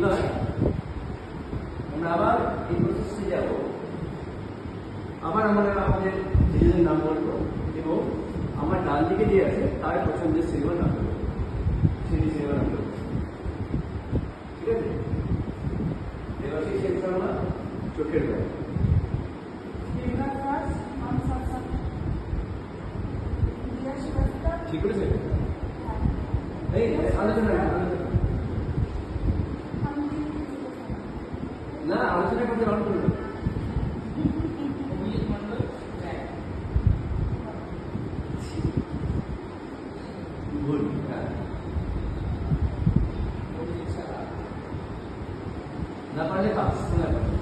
এবার আমরা আবার এই প্রসেসে যাব। আবার আমরা আমাদের নিজেদের নাম বলবো এবং আমার ডান দিকে যে আছে তার পছন্দের সিনেমার নাম বলবো, সেই সিনেমার নাম বলবো। ঠিক আছে? এবার কি শেষ করবো? চোখের ব্যাগ। ঠিক করেছে? এই আলোচনা না, আলোচনা করতে অন করবে না পারলে পাস না পারলে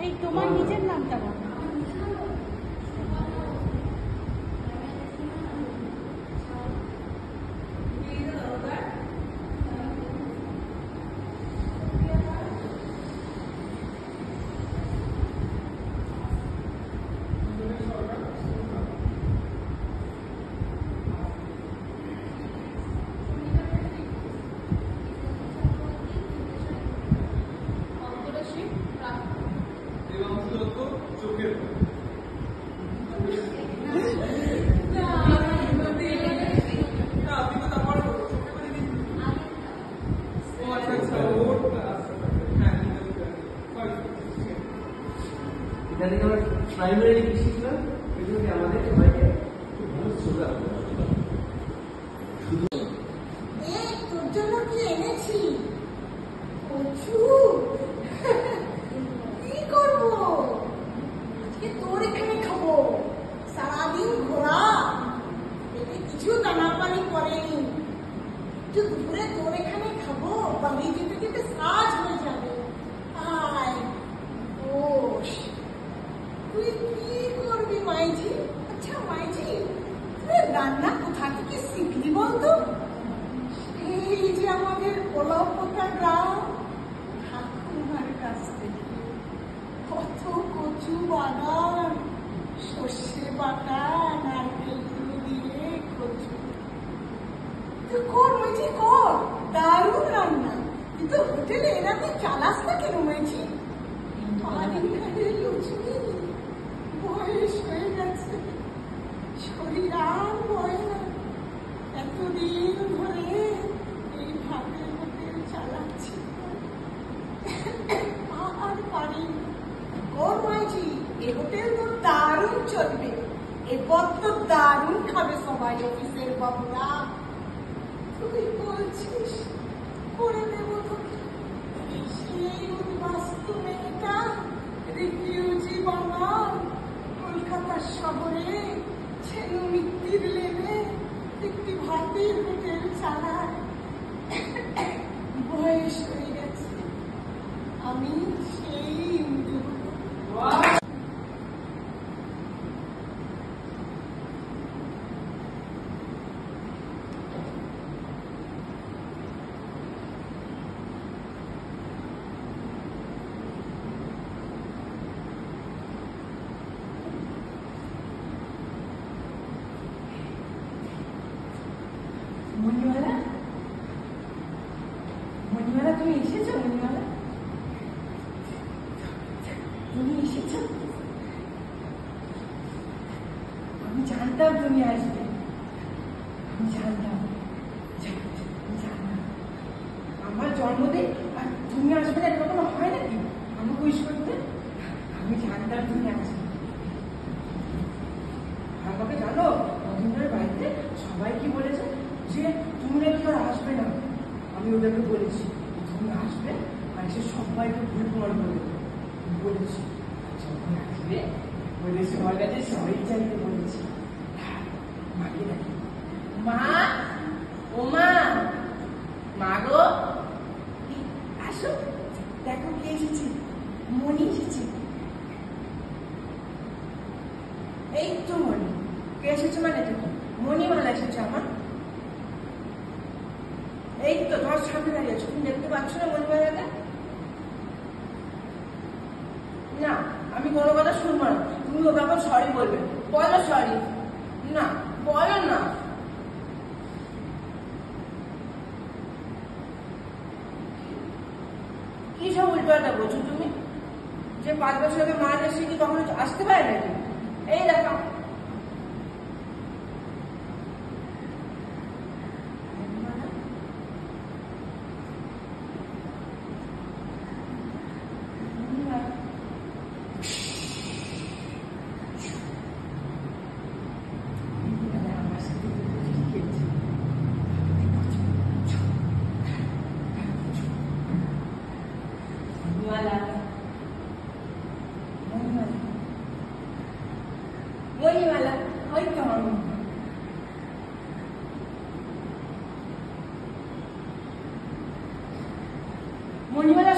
এই তোমার নিজের নামটা বলো। এখানে আমরা প্রাইমারি শিখলাম, এগুলোকে আমাদের সবাইকে খুব ভালো সোজা শুধু তোর জন্য কি এনেছি? কচু। কি করবো আজকে? তোর এখানে খাবো। সারাদিন ঘোরা, পেটে কিছু দানা পানি করেনি। একটু দুপুরে তোর এখানে খাবো, বাড়ি যেতে যেতে কাজ হয়ে যাবে। আয় বস। তুই কি করবি মাইজি? আচ্ছা মাইজি, তুই রান্না কোথা থেকে শিখলি বলতো? এই যে আমাদের পোলাপোতা গ্রাম, ঠাকুমার কাছ থেকে। কত কচু বাগান, সর্ষে বাটা, নারকেল গুঁড়ো দিয়ে কচু। তুই কর মাইজি, কর। দারুণ রান্না। কিন্তু হোটেলে এরাতে চালাস না কেন মাইজি? বয়স হয়ে গেছে, শরীর আর বয় না। এতদিন ধরে এই ভাতের হোটেল চালাচ্ছি, আর পারি। ওর মাইজি, এ হোটেল তো দারুণ চলবে। এরপর তো দারুণ খাবে সবাই, অফিসের বাবুরা। তুই বলছিস করে দেবো তোকে? সেই উদ্বাস্তু মেয়েটা রিফিউজি বাঙাল, কলকাতা শহরে ছেনু মিত্তির লেনে একটি ভাতের হোটেল চালায়। বয়স হয়ে গেছে, আমি সেই ইন্দু। মণিমালা, মণিমালা, তুমি এসেছো? মণিমালা, তুমি এসেছো? আমি জানতাম তুমি আসবে, আমি জানতাম, আমি জানতাম। আমার জন্মদিন আর তুমি আসবে না, কখনো হয় নাকি? আমাকে উইশ করতে? আমি জানতাম তুমি আসবে। আমাকে জানো, অধীনের বাড়িতে সবাই কি বলেছে যে তুমি নাকি আর আসবে না। আমি ওদেরকে বলেছি তুমি আসবে, আর সে সবাইকে ভুল প্রমাণ করে বলেছি। যখন আসবে বলে সবার কাছে সবাই চাইতে বলেছি। মাকে দেখি, মা, ও মা, মা গো, আসো, দেখো কে এসেছে। মণি এসেছে। এই তো মণি। কে এসেছে মানে? দেখো মণিমালা এসেছে আমার। এই তো তোমার সামনে দাঁড়িয়ে আছো, তুমি দেখতে পাচ্ছ না মণিমালাটা? না, আমি কোনো কথা শুনবো না। তুমি ওকে এখন সরি বলবে। বলো সরি। না, বলো না। কি সব উল্টোটা বলছো তুমি? যে 5 বছর আগে মারা যায় সে কি কখনো আসতে পারে নাকি? এই দেখো মণিমালা ওই তো আমার মণিমালা